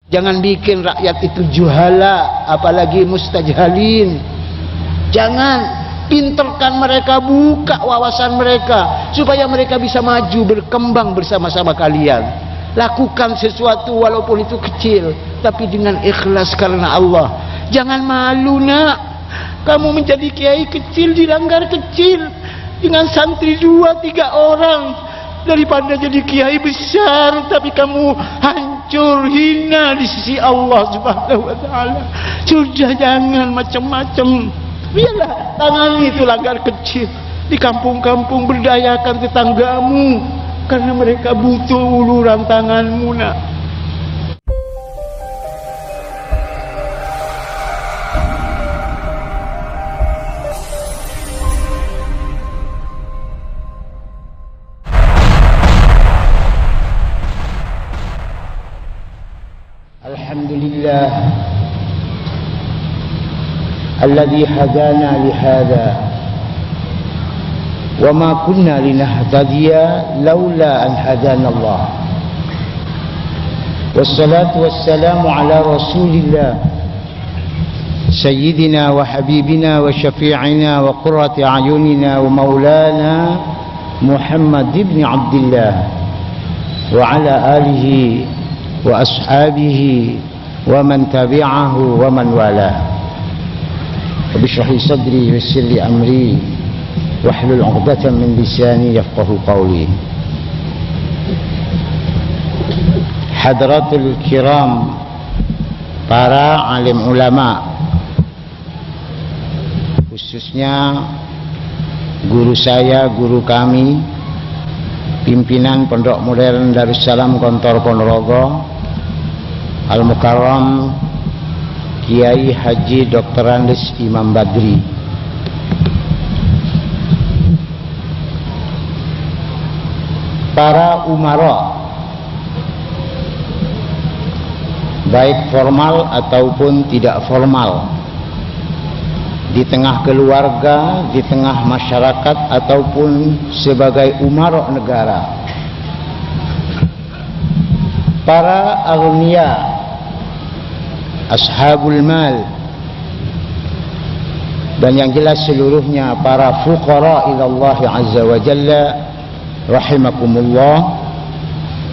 Jangan bikin rakyat itu juhala, apalagi mustajhalin. Jangan, pinterkan mereka, buka wawasan mereka supaya mereka bisa maju, berkembang bersama-sama kalian. Lakukan sesuatu walaupun itu kecil, tapi dengan ikhlas karena Allah. Jangan malu, nak. Kamu menjadi kiai kecil di langgar kecil dengan santri 2-3 orang, daripada jadi kiai besar tapi kamu hancur, hina di sisi Allah Subhanahu wa taala. Sudah, jangan macam-macam. Biarlah tangani itu langgar kecil di kampung-kampung, berdayakan tetanggamu karena mereka butuh uluran tanganmu, nak. Alhamdulillah alladzi hadana lihada wa ma kunna linahtadiya laula an hadana Allah. Wassalatu wassalamu ala Rasulillah sayyidina wa habibina wa syafi'ina wa qurrati a'yunina wa maulana Muhammad ibn Abdullah wa ala alihi wa ashabihi wa man tabi'ahu wa man walah. Bishrah li sadri wa yassir li amri wahlul 'uqdatam min lisani yafqahu qawli. Hadratul kiram, para alim ulama, khususnya guru saya, guru kami, pimpinan Pondok Modern Darussalam Gontor Ponorogo, Al-Mukarram Kiai Haji Dr. Andes Imam Badri, para umara baik formal ataupun tidak formal, di tengah keluarga, di tengah masyarakat ataupun sebagai umara negara, para aghnia, ashabul mal, dan yang jelas seluruhnya para fuqara ilallah azza wa jalla rahimakumullah.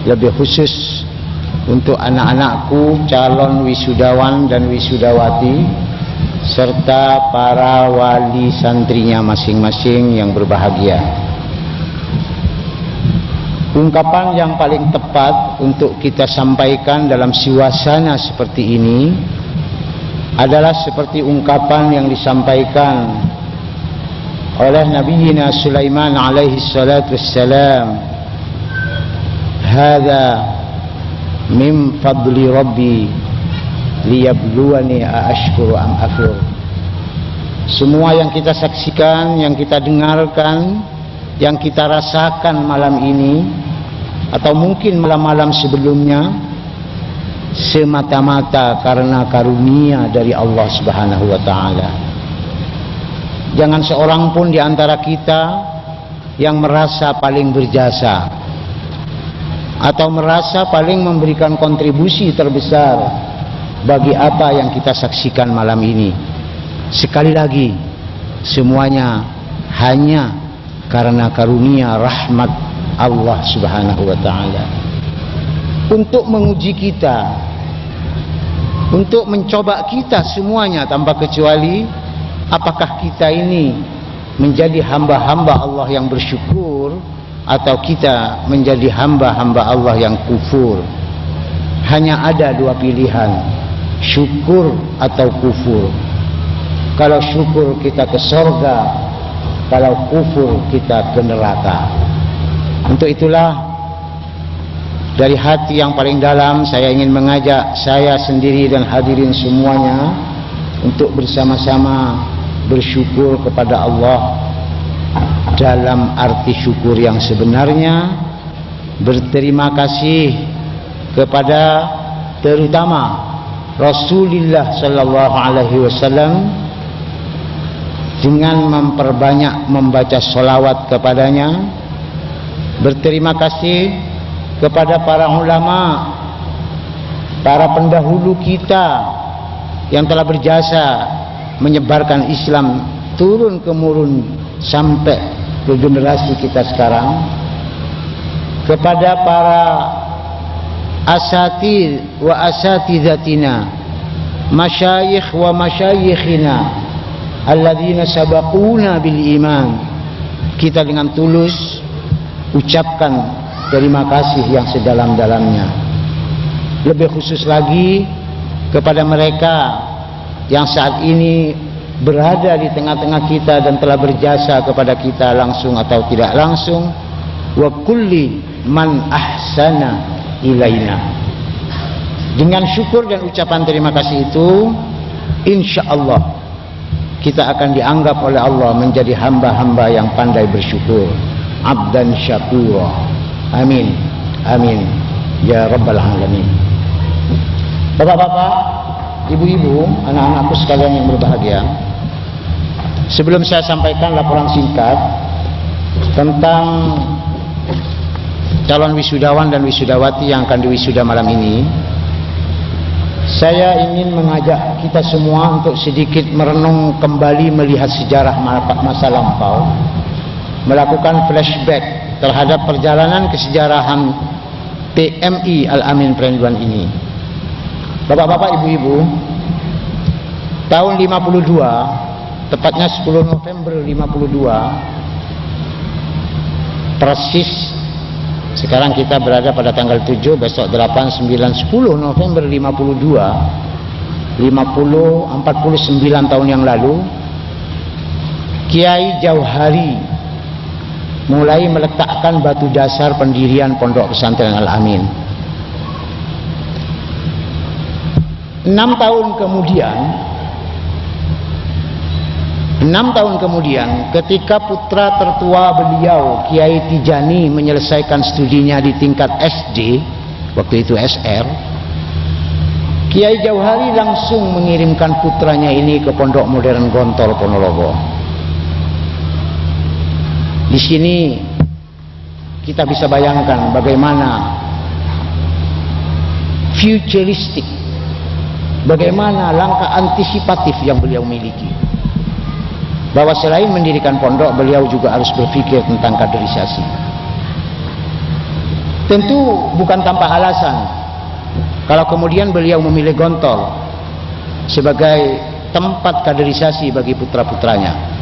Lebih khusus untuk anak-anakku calon wisudawan dan wisudawati serta para wali santrinya masing-masing yang berbahagia. Ungkapan yang paling tepat untuk kita sampaikan dalam suasana seperti ini adalah seperti ungkapan yang disampaikan oleh Nabiina Sulaiman alaihi salatu wassalam, "Hadza min fadli rabbi liyabluwani aashkuru am akfur." Semua yang kita saksikan, yang kita dengarkan, yang kita rasakan malam ini atau mungkin malam-malam sebelumnya, semata-mata karena karunia dari Allah Subhanahu wa taala. Jangan seorang pun di antara kita yang merasa paling berjasa atau merasa paling memberikan kontribusi terbesar bagi apa yang kita saksikan malam ini. Sekali lagi, semuanya hanya karena karunia rahmat Allah Subhanahu wa taala. Untuk menguji kita, untuk mencoba kita semuanya tanpa kecuali, apakah kita ini menjadi hamba-hamba Allah yang bersyukur atau kita menjadi hamba-hamba Allah yang kufur. Hanya ada dua pilihan, syukur atau kufur. Kalau syukur kita ke surga, kalau kufur kita ke neraka. Untuk itulah dari hati yang paling dalam saya ingin mengajak saya sendiri dan hadirin semuanya untuk bersama-sama bersyukur kepada Allah dalam arti syukur yang sebenarnya, berterima kasih kepada terutama Rasulullah sallallahu alaihi wasallam dengan memperbanyak membaca sholawat kepadanya, berterima kasih kepada para ulama, para pendahulu kita yang telah berjasa menyebarkan Islam turun temurun sampai ke generasi kita sekarang, kepada para asatir wa asatidatina, masyayikh wa masyayikhina alladzina sabaquna bil iman, kita dengan tulus ucapkan terima kasih yang sedalam-dalamnya. Lebih khusus lagi kepada mereka yang saat ini berada di tengah-tengah kita dan telah berjasa kepada kita langsung atau tidak langsung, wa kulli man ahsana ilaina. Dengan syukur dan ucapan terima kasih itu, insyaallah kita akan dianggap oleh Allah menjadi hamba-hamba yang pandai bersyukur, abdan syakura. Amin, amin ya rabbal alamin. Bapak-bapak, ibu-ibu, anak-anakku sekalian yang berbahagia, sebelum saya sampaikan laporan singkat tentang calon wisudawan dan wisudawati yang akan diwisuda malam ini, saya ingin mengajak kita semua untuk sedikit merenung kembali melihat sejarah masa lampau, melakukan flashback terhadap perjalanan kesejarahan PMI Al-Amin Perenduan ini. Bapak-bapak, ibu-ibu, tahun 52, tepatnya 10 November 52, persis sekarang kita berada pada tanggal 7, besok 8, 9, 10 November 52, 49 tahun yang lalu, Kiai Jauhari mulai meletakkan batu dasar pendirian Pondok Pesantren Al-Amin. 6 tahun kemudian ketika putra tertua beliau Kiai Tijani menyelesaikan studinya di tingkat SD, waktu itu SR, Kiai Jauhari langsung mengirimkan putranya ini ke Pondok Modern Gontor Ponorogo. Di sini kita bisa bayangkan bagaimana futuristik, bagaimana langkah antisipatif yang beliau miliki, bahwa selain mendirikan pondok, beliau juga harus berpikir tentang kaderisasi. Tentu bukan tanpa alasan kalau kemudian beliau memilih Gontor sebagai tempat kaderisasi bagi putra-putranya.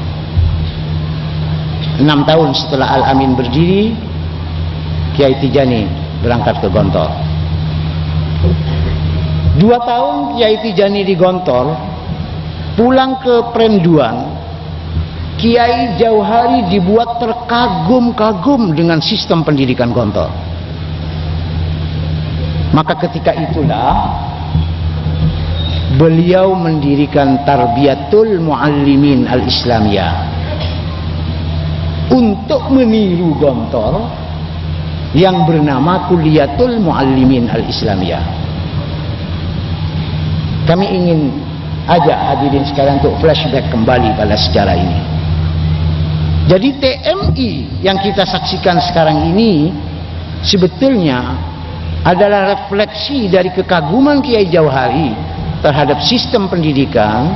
6 tahun setelah Al-Amin berdiri, Kiai Tijani berangkat ke Gontor. 2 tahun Kiai Tijani di Gontor, pulang ke Perenduan, Kiai Jauhari dibuat terkagum-kagum dengan sistem pendidikan Gontor. Maka ketika itulah beliau mendirikan Tarbiyatul Muallimin Al-Islamiyah untuk meniru Gontor yang bernama Kuliyatul Muallimin Al-Islamiyah. Kami ingin ajak hadirin sekalian untuk flashback kembali pada sejarah ini. Jadi TMI yang kita saksikan sekarang ini sebetulnya adalah refleksi dari kekaguman Kiai Jauhari terhadap sistem pendidikan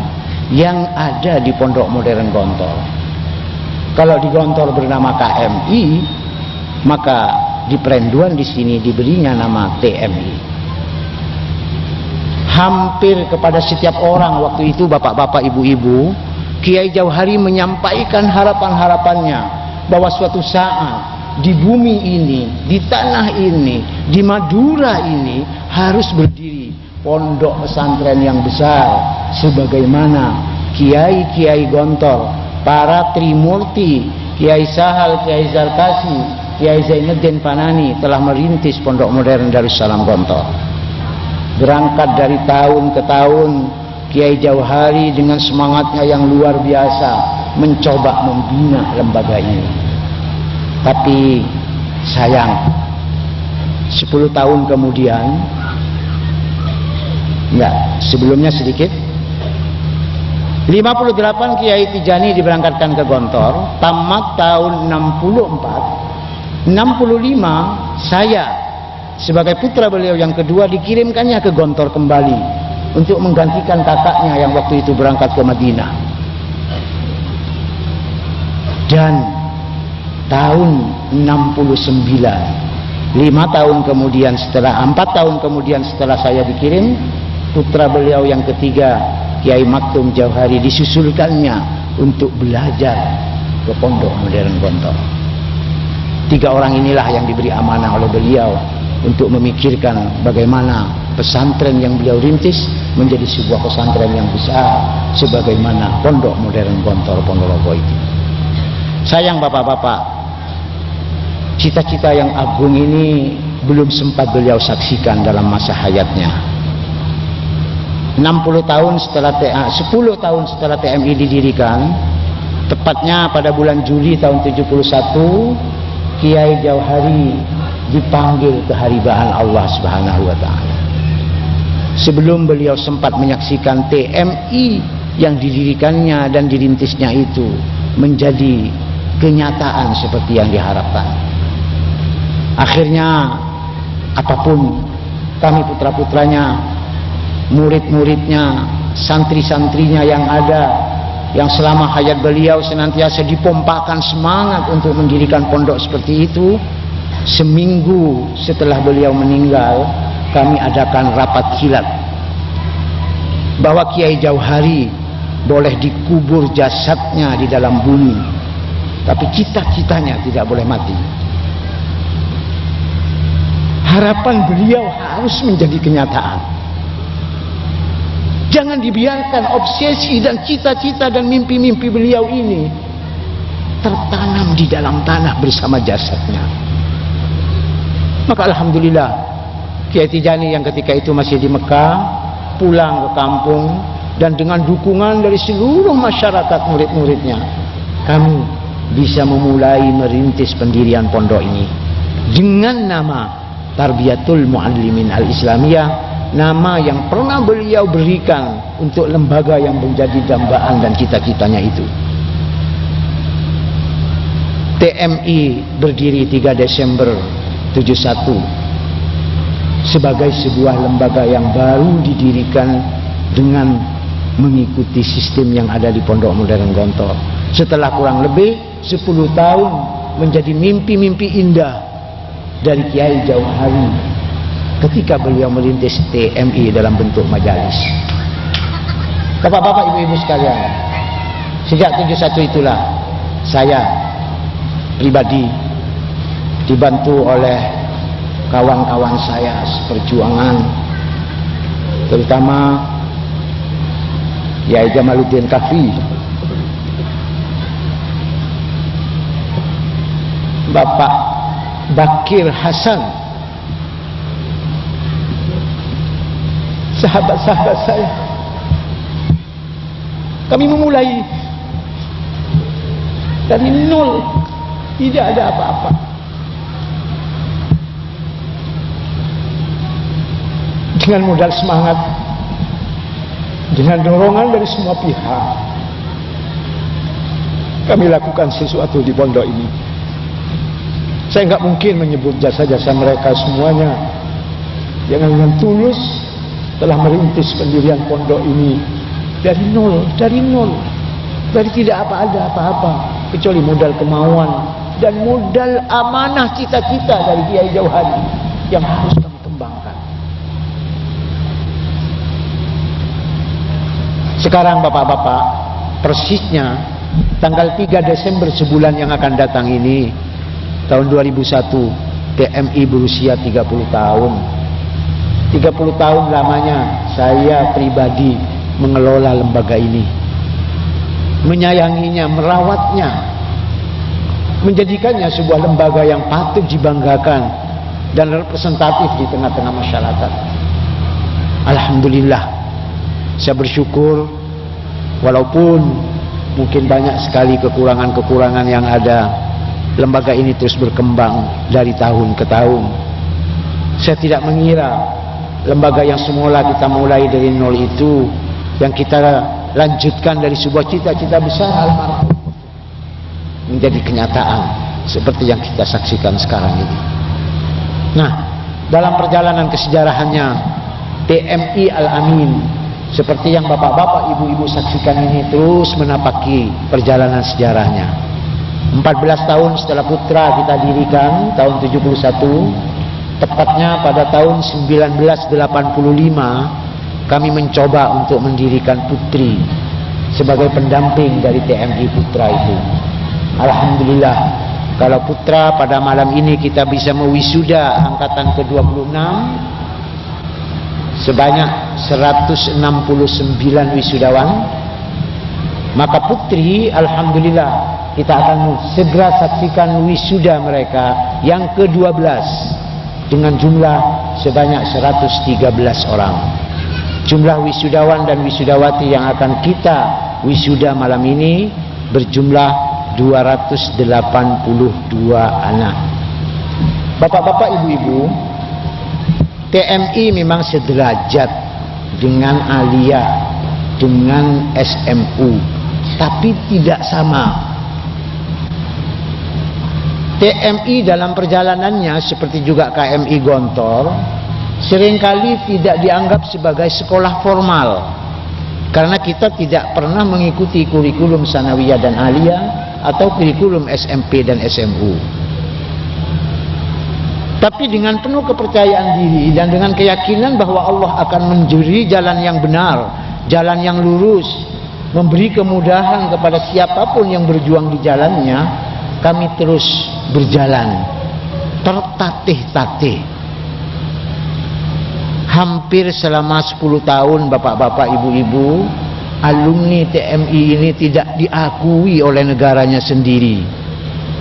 yang ada di Pondok Modern Gontor. Kalau di Gontor bernama KMI, maka di Perenduan di sini diberinya nama TMI. Hampir kepada setiap orang waktu itu, bapak-bapak, ibu-ibu, Kiai Jauhari menyampaikan harapan-harapannya bahwa suatu saat di bumi ini, di tanah ini, di Madura ini harus berdiri pondok pesantren yang besar sebagaimana kiai-kiai Gontor, para Trimurti, Kiai Sahal, Kiai Zarkasi, Kiai Zainuddin Panani telah merintis Pondok Modern Darussalam Gontor. Berangkat dari tahun ke tahun, Kiai Jauhari dengan semangatnya yang luar biasa mencoba membina lembaga ini. Tapi sayang, 10 tahun kemudian, enggak, sebelumnya sedikit, 58 Kiai Tijani diberangkatkan ke Gontor, tamat tahun 64, 65 saya sebagai putra beliau yang kedua dikirimkannya ke Gontor kembali untuk menggantikan kakaknya yang waktu itu berangkat ke Madinah. Dan tahun 69, 4 tahun kemudian setelah saya dikirim, putra beliau yang ketiga Kiai Maktum Jauhari disusulkannya untuk belajar ke Pondok Modern Gontor. 3 orang inilah yang diberi amanah oleh beliau untuk memikirkan bagaimana pesantren yang beliau rintis menjadi sebuah pesantren yang besar sebagaimana Pondok Modern Gontor Ponorogo itu. Sayang bapak-bapak, cita-cita yang agung ini belum sempat beliau saksikan dalam masa hayatnya. 10 tahun setelah TMI didirikan, tepatnya pada bulan Juli tahun 71, Kiai Jauhari dipanggil keharibaan Allah Subhanahu wa taala. Sebelum beliau sempat menyaksikan TMI yang didirikannya dan dirintisnya itu menjadi kenyataan seperti yang diharapkan. Akhirnya apapun kami putra-putranya, murid-muridnya, santri-santrinya yang ada, yang selama hayat beliau senantiasa dipompakan semangat untuk mendirikan pondok seperti itu, seminggu setelah beliau meninggal kami adakan rapat kilat bahwa Kiai Jauhari boleh dikubur jasadnya di dalam bumi, tapi cita-citanya tidak boleh mati. Harapan beliau harus menjadi kenyataan. Jangan dibiarkan obsesi dan cita-cita dan mimpi-mimpi beliau ini tertanam di dalam tanah bersama jasadnya. Maka alhamdulillah Kiai Tijani yang ketika itu masih di Mekah pulang ke kampung, dan dengan dukungan dari seluruh masyarakat murid-muridnya kami bisa memulai merintis pendirian pondok ini dengan nama Tarbiyatul Muallimin Al-Islamiyah, nama yang pernah beliau berikan untuk lembaga yang menjadi dambaan dan cita-citanya itu. TMI berdiri 3 Desember 71 sebagai sebuah lembaga yang baru didirikan dengan mengikuti sistem yang ada di Pondok Modern Gontor. Setelah kurang lebih 10 tahun menjadi mimpi-mimpi indah dari Kiai Jauhari ketika beliau merintis TMI dalam bentuk majalis. Bapak-bapak, ibu-ibu sekalian, sejak 71 itulah saya pribadi dibantu oleh kawan-kawan saya seperjuangan, terutama Kiai Jamaluddin Kafi, Bapak Bakir Hasan, sahabat-sahabat saya. Kami memulai dari nol, tidak ada apa-apa. Dengan modal semangat, dengan dorongan dari semua pihak, kami lakukan sesuatu di pondok ini. Saya nggak mungkin menyebut jasa-jasa mereka semuanya yang dengan tulus telah merintis pendirian pondok ini dari nol, dari tidak ada apa-apa kecuali modal kemauan dan modal amanah cita-cita dari Kiai Jauhari yang harus kami kembangkan. Sekarang bapak-bapak, persisnya tanggal 3 Desember sebulan yang akan datang ini, tahun 2001, TMI berusia 30 tahun. 30 tahun lamanya saya pribadi mengelola lembaga ini, menyayanginya, merawatnya, menjadikannya sebuah lembaga yang patut dibanggakan dan representatif di tengah-tengah masyarakat. Alhamdulillah, saya bersyukur walaupun mungkin banyak sekali kekurangan-kekurangan yang ada, lembaga ini terus berkembang dari tahun ke tahun. Saya tidak mengira lembaga yang semula kita mulai dari nol itu, yang kita lanjutkan dari sebuah cita-cita besar almarhum, menjadi kenyataan seperti yang kita saksikan sekarang ini. Nah, dalam perjalanan kesejarahannya TMI Al-Amin, seperti yang bapak-bapak, ibu-ibu saksikan ini, terus menapaki perjalanan sejarahnya. 14 tahun setelah Putra kita dirikan, tahun 71, tepatnya pada tahun 1985, kami mencoba untuk mendirikan Putri sebagai pendamping dari TMI Putra itu. Alhamdulillah, kalau Putra pada malam ini kita bisa mewisuda angkatan ke-26 sebanyak 169 wisudawan, maka Putri alhamdulillah kita akan segera saksikan wisuda mereka yang ke-12 dengan jumlah sebanyak 113 orang. Jumlah wisudawan dan wisudawati yang akan kita wisuda malam ini berjumlah 282 anak. Bapak-bapak, ibu-ibu, TMI memang sederajat dengan Aliyah, dengan SMU, tapi tidak sama. TMI dalam perjalanannya seperti juga KMI Gontor seringkali tidak dianggap sebagai sekolah formal, karena kita tidak pernah mengikuti kurikulum sanawiyah dan aliyah atau kurikulum SMP dan SMU. Tapi dengan penuh kepercayaan diri dan dengan keyakinan bahwa Allah akan menjuri jalan yang benar, jalan yang lurus, memberi kemudahan kepada siapapun yang berjuang di jalannya, kami terus berjalan tertatih-tatih. Hampir selama 10 tahun bapak-bapak, ibu-ibu, alumni TMI ini tidak diakui oleh negaranya sendiri.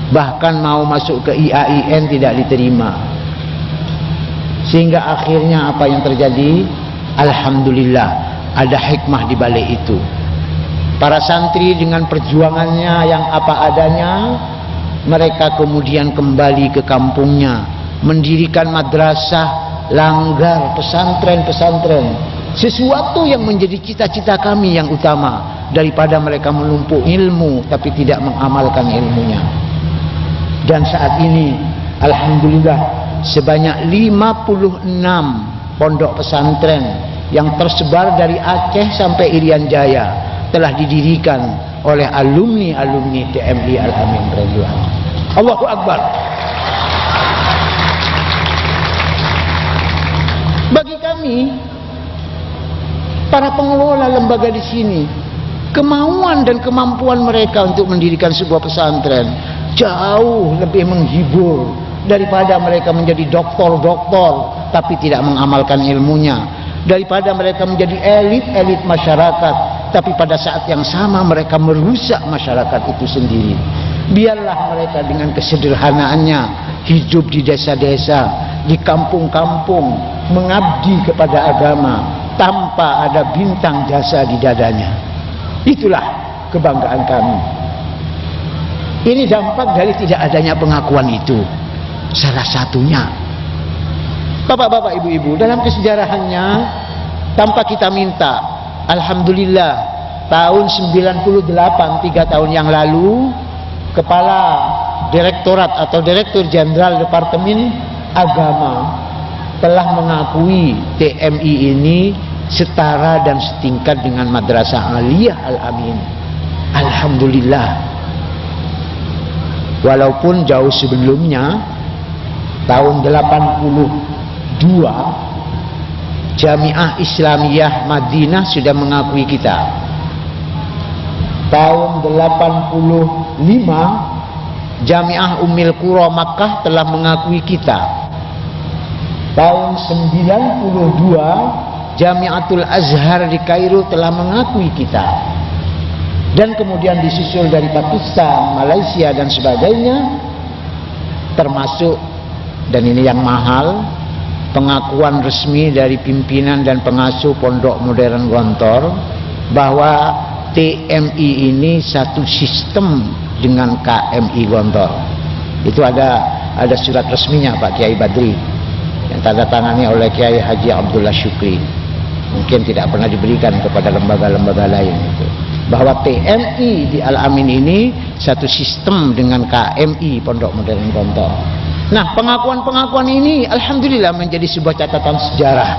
Bahkan mau masuk ke IAIN tidak diterima. Sehingga akhirnya apa yang terjadi? Alhamdulillah, ada hikmah di balik itu. Para santri dengan perjuangannya yang apa adanya, mereka kemudian kembali ke kampungnya, mendirikan madrasah, langgar, pesantren-pesantren, sesuatu yang menjadi cita-cita kami yang utama, daripada mereka menumpuk ilmu tapi tidak mengamalkan ilmunya. Dan saat ini alhamdulillah sebanyak 56 pondok pesantren yang tersebar dari Aceh sampai Irian Jaya telah didirikan oleh alumni-alumni TMI Al-Amin radhiyallahu. Allahu Akbar. Bagi kami, para pengelola lembaga di sini, kemauan dan kemampuan mereka untuk mendirikan sebuah pesantren jauh lebih menghibur daripada mereka menjadi doktor-doktor tapi tidak mengamalkan ilmunya, daripada mereka menjadi elit-elit masyarakat tapi pada saat yang sama mereka merusak masyarakat itu sendiri. Biarlah mereka dengan kesederhanaannya hidup di desa-desa, di kampung-kampung, mengabdi kepada agama tanpa ada bintang jasa di dadanya. Itulah kebanggaan kami. Ini dampak dari tidak adanya pengakuan itu. Salah satunya, bapak-bapak, ibu-ibu, dalam kesejarahannya tanpa kita minta, alhamdulillah, tahun 98, 3 tahun yang lalu, Kepala Direktorat atau Direktur Jenderal Departemen Agama telah mengakui TMI ini setara dan setingkat dengan Madrasah Aliyah Al-Amin. Alhamdulillah. Walaupun jauh sebelumnya, tahun 82, Jamiah Islamiyah Madinah sudah mengakui kita. Tahun 85, Jamiah Ummul Qura Makkah telah mengakui kita. Tahun 92, Jamiatul Azhar di Kairo telah mengakui kita. Dan kemudian disusul dari Pakistan, Malaysia dan sebagainya, termasuk, dan ini yang mahal, pengakuan resmi dari pimpinan dan pengasuh Pondok Modern Gontor bahwa TMI ini satu sistem dengan KMI Gontor. Itu ada surat resminya Pak Kiai Badri yang tanda tangani oleh Kiai Haji Abdullah Syukri. Mungkin tidak pernah diberikan kepada lembaga-lembaga lain itu. Bahwa TMI di Al-Amin ini satu sistem dengan KMI Pondok Modern Gontor. Nah, pengakuan-pengakuan ini alhamdulillah menjadi sebuah catatan sejarah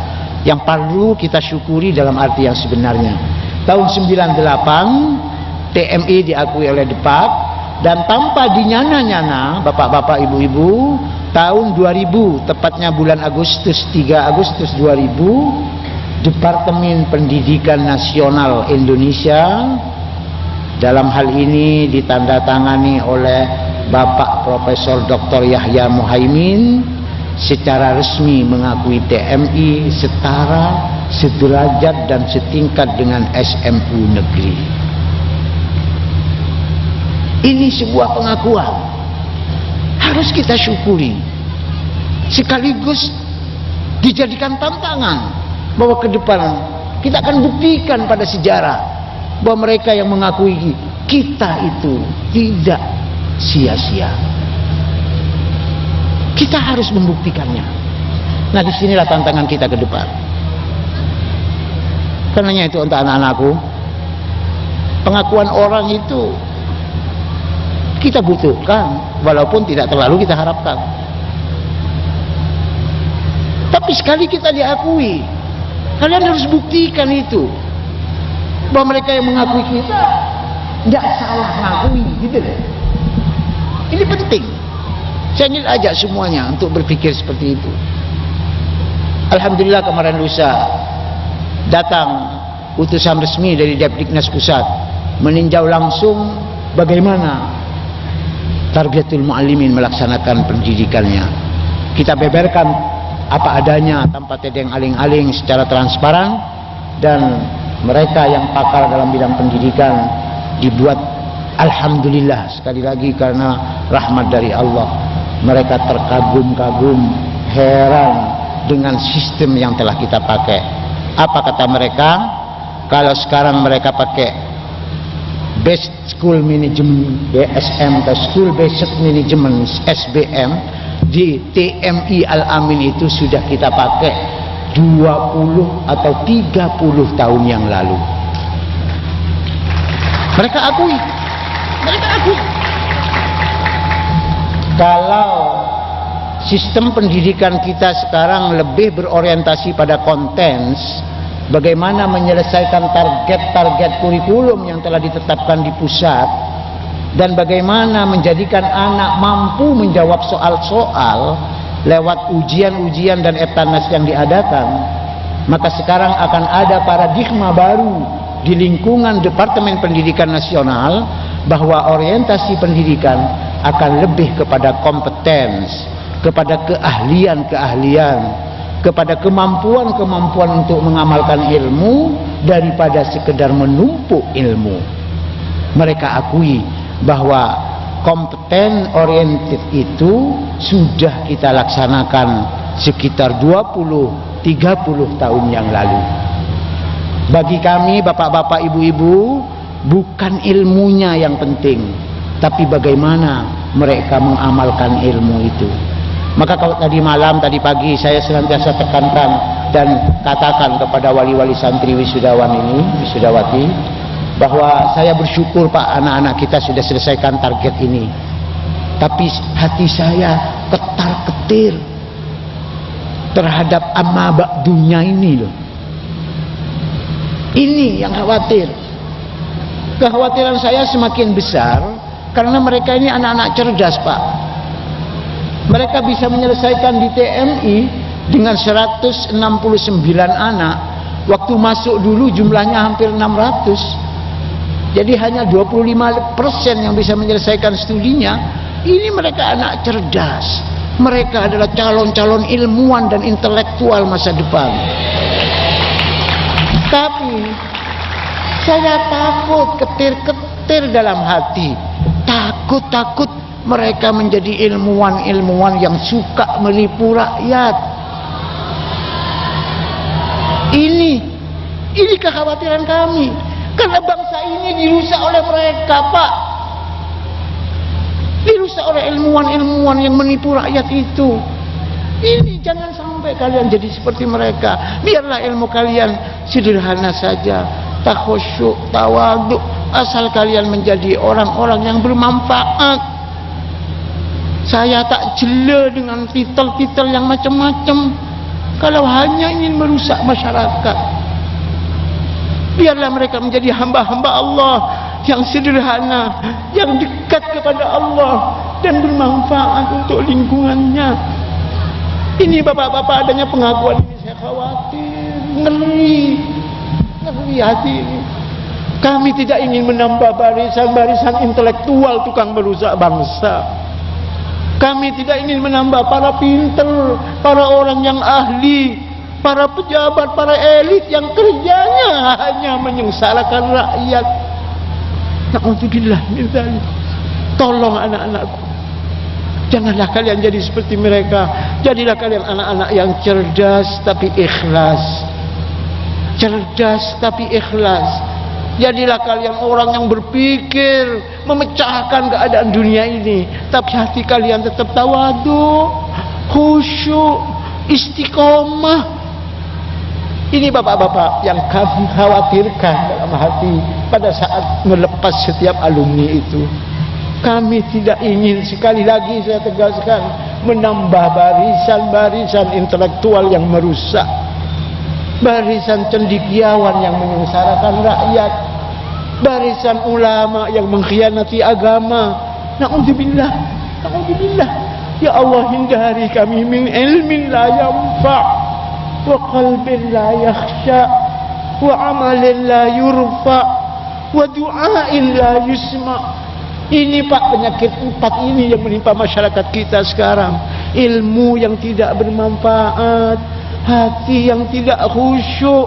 yang perlu kita syukuri dalam arti yang sebenarnya. Tahun 98 TMI diakui oleh Depak, dan tanpa dinyana-nyana bapak-bapak ibu-ibu, tahun 2000 tepatnya bulan Agustus 3 Agustus 2000, Departemen Pendidikan Nasional Indonesia dalam hal ini ditandatangani oleh Bapak Profesor Dr. Yahya Muhaimin secara resmi mengakui TMI setara, sederajat dan setingkat dengan SMU negeri. Ini sebuah pengakuan, harus kita syukuri, sekaligus dijadikan tantangan bahwa ke depan kita akan buktikan pada sejarah bahwa mereka yang mengakui kita itu tidak sia-sia. Kita harus membuktikannya. Nah, disinilah tantangan kita ke depan. Karenanya itu untuk anak-anakku, pengakuan orang itu kita butuhkan, walaupun tidak terlalu kita harapkan. Tapi sekali kita diakui, kalian harus buktikan itu, bahwa mereka yang mengakui kita tidak salah mengakui, gitu deh. Ini penting. Saya ingin ajak semuanya untuk berpikir seperti itu. Alhamdulillah kemarin lusa datang utusan resmi dari Depdiknas Pusat meninjau langsung bagaimana Tarbiyatul Muallimin melaksanakan pendidikannya. Kita beberkan apa adanya tanpa tedeng aling-aling secara transparan, dan mereka yang pakar dalam bidang pendidikan dibuat alhamdulillah sekali lagi karena rahmat dari Allah, mereka terkagum-kagum, heran dengan sistem yang telah kita pakai. Apa kata mereka? Kalau sekarang mereka pakai Best School Management BSM atau School Based Management SBM, di TMI Al-Amin itu sudah kita pakai 20 atau 30 tahun yang lalu. Mereka akui. Kalau sistem pendidikan kita sekarang lebih berorientasi pada kontens, bagaimana menyelesaikan target-target kurikulum yang telah ditetapkan di pusat, dan bagaimana menjadikan anak mampu menjawab soal-soal lewat ujian-ujian dan etanas yang diadakan, maka sekarang akan ada paradigma baru di lingkungan Departemen Pendidikan Nasional bahwa orientasi pendidikan akan lebih kepada kompetens, kepada keahlian-keahlian, kepada kemampuan-kemampuan untuk mengamalkan ilmu daripada sekedar menumpuk ilmu. Mereka akui bahwa kompeten oriented itu sudah kita laksanakan sekitar 20-30 tahun yang lalu. Bagi kami bapak-bapak ibu-ibu, bukan ilmunya yang penting, tapi bagaimana mereka mengamalkan ilmu itu. Maka kalau tadi malam, tadi pagi saya senantiasa tekankan dan katakan kepada wali-wali santri wisudawan ini, wisudawati, bahwa saya bersyukur Pak, anak-anak kita sudah selesaikan target ini. Tapi hati saya ketar-ketir terhadap amma ba'dunya ini loh. Ini yang khawatir. Kekhawatiran saya semakin besar karena mereka ini anak-anak cerdas Pak. Mereka bisa menyelesaikan di TMI dengan 169 anak. Waktu masuk dulu jumlahnya hampir 600. Jadi hanya 25% yang bisa menyelesaikan studinya. Ini mereka anak cerdas. Mereka adalah calon-calon ilmuwan dan intelektual masa depan. Tapi saya takut, ketir-ketir dalam hati. Takut mereka menjadi ilmuwan-ilmuwan yang suka menipu rakyat. Ini kekhawatiran kami. Karena bangsa ini dirusak oleh mereka, Pak. Dirusak oleh ilmuwan-ilmuwan yang menipu rakyat itu. Ini jangan sampai kalian jadi seperti mereka. Biarlah ilmu kalian sederhana saja, takhusyuk, tawadhu, asal kalian menjadi orang-orang yang bermanfaat. Saya tak jela dengan titel-titel yang macam-macam. Kalau hanya ingin merusak masyarakat, biarlah mereka menjadi hamba-hamba Allah yang sederhana, yang dekat kepada Allah dan bermanfaat untuk lingkungannya. Ini bapak-bapak, adanya pengakuan ini saya khawatir, ngeri hati ini. Kami tidak ingin menambah barisan-barisan intelektual tukang merusak bangsa. Kami tidak ingin menambah para pinter, para orang yang ahli, para pejabat, para elit yang kerjanya hanya menyengsarakan rakyat. Na'udzubillah min dzalik. Tolong anak-anakku, janganlah kalian jadi seperti mereka. Jadilah kalian anak-anak yang cerdas tapi ikhlas. Cerdas tapi ikhlas. Jadilah kalian orang yang berpikir memecahkan keadaan dunia ini, tapi hati kalian tetap tawadhu, khusyuk, istiqomah. Ini bapak-bapak yang kami khawatirkan dalam hati pada saat melepas setiap alumni itu. Kami tidak ingin, sekali lagi saya tegaskan, menambah barisan-barisan intelektual yang merusak, barisan cendekiawan yang menyengsarakan rakyat, barisan ulama yang mengkhianati agama. Na'udzubillah, na'udzubillah. Ya Allah, hindari kami min ilmin la yanfa' wa qalbin la yakhsha wa amalin la yurfa' wa du'ain la yusma'. Ini Pak, penyakit 4 ini yang menimpa masyarakat kita sekarang. Ilmu yang tidak bermanfaat, hati yang tidak khusyuk,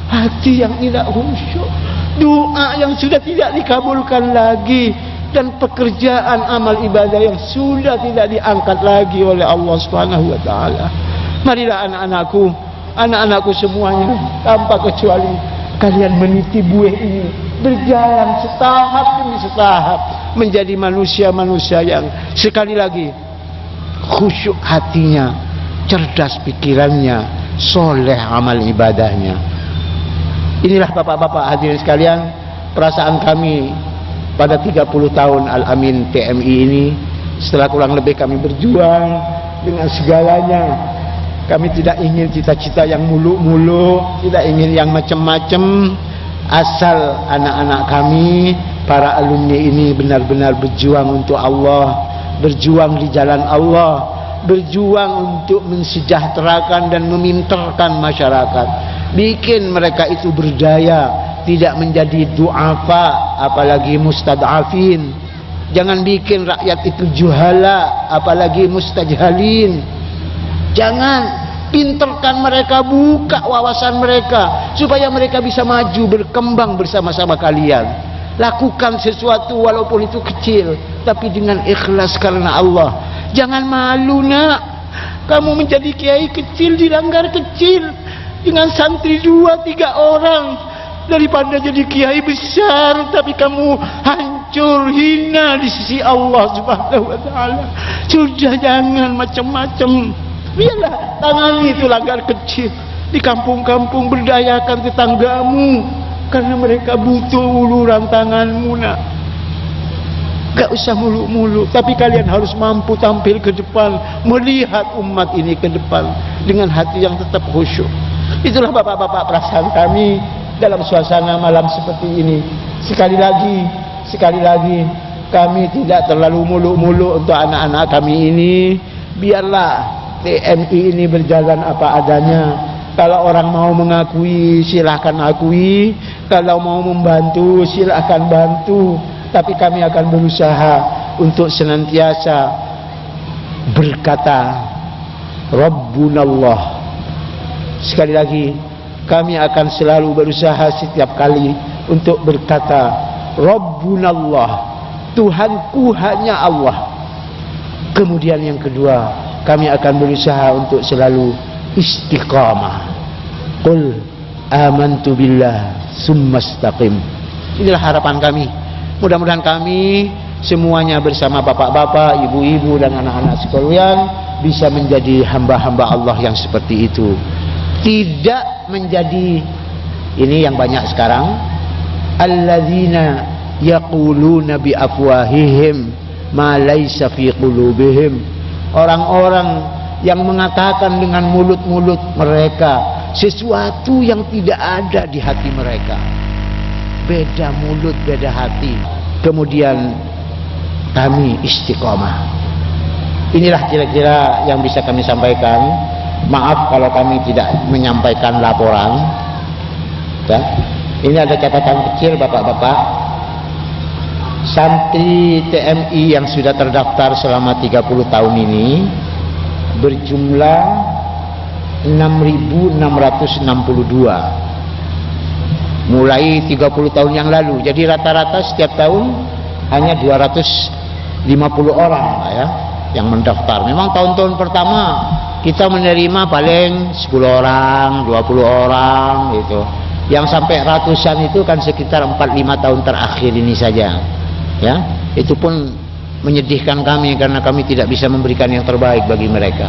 hati yang tidak khusyuk, doa yang sudah tidak dikabulkan lagi, dan pekerjaan amal ibadah yang sudah tidak diangkat lagi oleh Allah Subhanahu wa taala. Marilah anak-anakku semuanya tanpa kecuali, kalian meniti buah ini, berjalan setahap demi setahap menjadi manusia-manusia yang sekali lagi khusyuk hatinya, cerdas pikirannya, soleh amal ibadahnya. Inilah bapak-bapak hadirin sekalian, perasaan kami pada 30 tahun Al-Amin PMI ini. Setelah kurang lebih kami berjuang dengan segalanya. Kami tidak ingin cita-cita yang muluk-muluk, tidak ingin yang macam-macam. Asal anak-anak kami, para alumni ini benar-benar berjuang untuk Allah, berjuang di jalan Allah, berjuang untuk mensejahterakan dan meminterkan masyarakat, bikin mereka itu berdaya, tidak menjadi du'afa, apalagi mustad'afin. Jangan bikin rakyat itu juhala, apalagi mustajhalin. Jangan, pinterkan mereka, buka wawasan mereka supaya mereka bisa maju, berkembang bersama-sama kalian. Lakukan sesuatu walaupun itu kecil, tapi dengan ikhlas karena Allah. Jangan malu nak, kamu menjadi kiai kecil di langgar kecil dengan santri 2-3 orang, daripada jadi kiai besar tapi kamu hancur, hina di sisi Allah Subhanahu wa taala. Sudah, jangan macam-macam. Biarlah tangani itu langgar kecil di kampung-kampung, berdayakan tetanggamu karena mereka butuh uluran tanganmu nak. Gak usah muluk-muluk, tapi kalian harus mampu tampil ke depan, melihat umat ini ke depan dengan hati yang tetap khusyuk. Itulah bapak-bapak perasaan kami dalam suasana malam seperti ini. Sekali lagi kami tidak terlalu muluk-muluk untuk anak-anak kami ini. Biarlah PMI ini berjalan apa adanya. Kalau orang mau mengakui, silahkan akui. Kalau mau membantu, silahkan bantu. Tapi kami akan berusaha untuk senantiasa berkata Rabbunallah. Sekali lagi, kami akan selalu berusaha setiap kali untuk berkata Rabbunallah, Tuhanku hanya Allah. Kemudian yang kedua, kami akan berusaha untuk selalu istiqamah. Qul amantu billah summa istaqim. Inilah harapan kami. Mudah-mudahan kami semuanya bersama bapak-bapak, ibu-ibu dan anak-anak sekalian bisa menjadi hamba-hamba Allah yang seperti itu. Tidak menjadi ini yang banyak sekarang, alladzina yaquluna bi afwahihim ma laisa fi qulubihim. Orang-orang yang mengatakan dengan mulut-mulut mereka sesuatu yang tidak ada di hati mereka. Beda mulut, beda hati. Kemudian kami istiqomah. Inilah kira-kira yang bisa kami sampaikan. Maaf kalau kami tidak menyampaikan laporan. Ya. Ini ada catatan kecil Bapak-bapak. Santri TMI yang sudah terdaftar selama 30 tahun ini berjumlah 6.662 mulai 30 tahun yang lalu. Jadi rata-rata setiap tahun hanya 250 orang ya yang mendaftar. Memang tahun-tahun pertama kita menerima paling 10 orang, 20 orang gitu. Yang sampai ratusan itu kan sekitar 4-5 tahun terakhir ini saja. Ya, itu pun menyedihkan kami karena kami tidak bisa memberikan yang terbaik bagi mereka.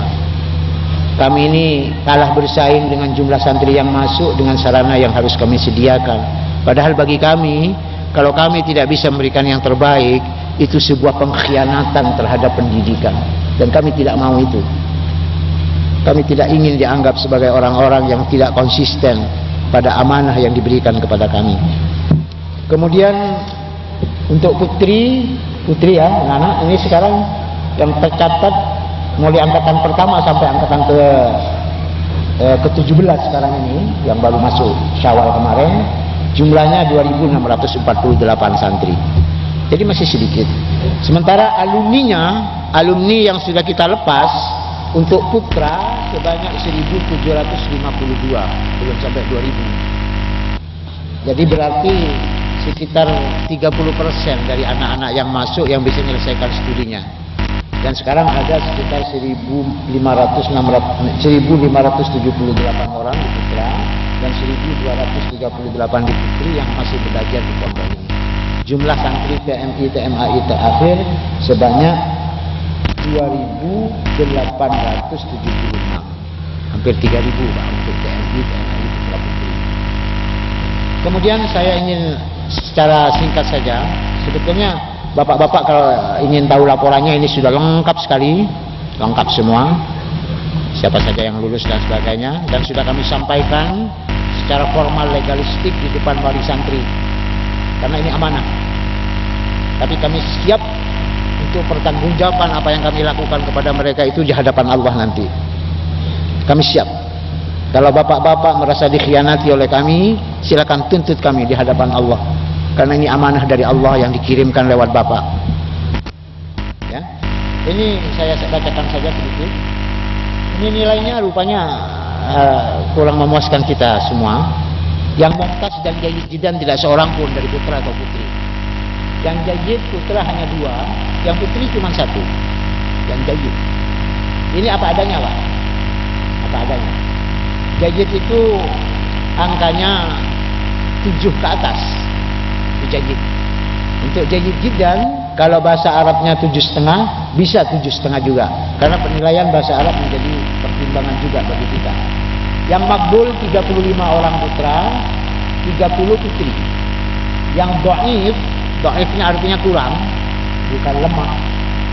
Kami ini kalah bersaing dengan jumlah santri yang masuk dengan sarana yang harus kami sediakan. Padahal bagi kami, kalau kami tidak bisa memberikan yang terbaik, itu sebuah pengkhianatan terhadap pendidikan. Dan kami tidak mau itu. Kami tidak ingin dianggap sebagai orang-orang yang tidak konsisten pada amanah yang diberikan kepada kami. Kemudian untuk putri ya, anak-anak ini sekarang yang tercatat mulai angkatan pertama sampai angkatan ke-17 sekarang ini yang baru masuk Syawal kemarin, jumlahnya 2.648 santri. Jadi masih sedikit. Sementara alumni yang sudah kita lepas untuk putra sebanyak 1.752, belum sampai 2.000. Jadi berarti sekitar 30% dari anak-anak yang masuk yang bisa menyelesaikan studinya. Dan sekarang ada sekitar 1.578 orang di putra dan 1.238 di putri yang masih belajar di pondok ini. Jumlah santri TMI TMAI terakhir sebanyak 2.876, hampir 3.000 untuk TMI TMAI putra putri. Kemudian saya ingin secara singkat saja, sebetulnya bapak-bapak kalau ingin tahu laporannya ini sudah lengkap sekali, lengkap semua, siapa saja yang lulus dan sebagainya, dan sudah kami sampaikan secara formal legalistik di depan wali santri, karena ini amanah. Tapi kami siap untuk pertanggungjawaban apa yang kami lakukan kepada mereka itu di hadapan Allah nanti. Kami siap. Kalau bapak-bapak merasa dikhianati oleh kami, silakan tuntut kami di hadapan Allah. Karena ini amanah dari Allah yang dikirimkan lewat bapak. Ya. Ini saya bacakan saja sedikit. Ini nilainya rupanya kurang memuaskan kita semua. Yang mumtaz dan jayyid jiddan tidak seorang pun dari putra atau putri. Yang jayyid putra hanya 2, yang putri cuma 1. Yang jayyid. Ini apa adanya, Pak? Apa adanya. Jayyid itu angkanya 7 ke atas. Itu jayyid. Untuk jayyid jiddan, kalau bahasa Arabnya 7,5, bisa 7,5 juga. Karena penilaian bahasa Arab menjadi pertimbangan juga bagi kita. Yang makbul 35 orang putra, 30 putri. Yang dhaif, dhaifnya artinya kurang, bukan lemah,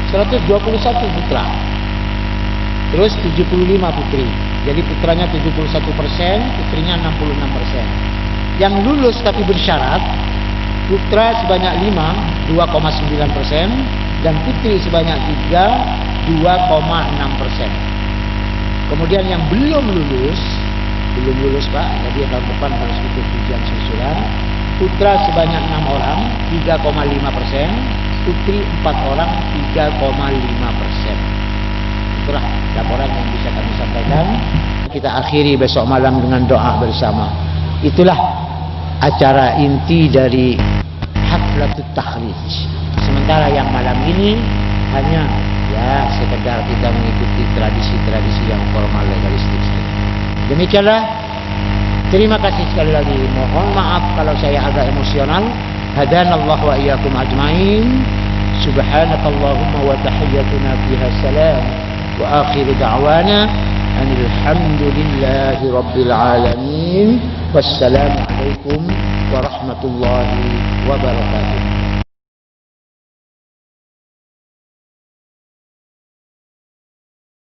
121 putra. Terus 75 putri. Jadi putranya 71%, putrinya 66%. Yang lulus tapi bersyarat, putra sebanyak 5, 2,9%, dan putri sebanyak 3, 2,6%. Kemudian yang belum lulus Pak, jadi tahun depan harus ikut ujian susulan. Putra sebanyak 6 orang, 3,5%, putri 4 orang, 3,5%. Itulah laporan yang bisa kami sampaikan. Kita akhiri besok malam dengan doa bersama. Itulah acara inti dari Haflatut Takhrij. Sementara yang malam ini hanya ya sekedar kita mengikuti tradisi-tradisi yang formal legalistik saja. Demikianlah. Terima kasih sekali lagi. Mohon maaf kalau saya agak emosional. Hadanallahu wa iyyakum ajmain. Subhanakallahumma wa tahiyyatuna fiha salam. Wa akhiru da'wana anil hamdulillahi rabbil alamin. Wassalamu alaikum warahmatullahi wabarakatuh.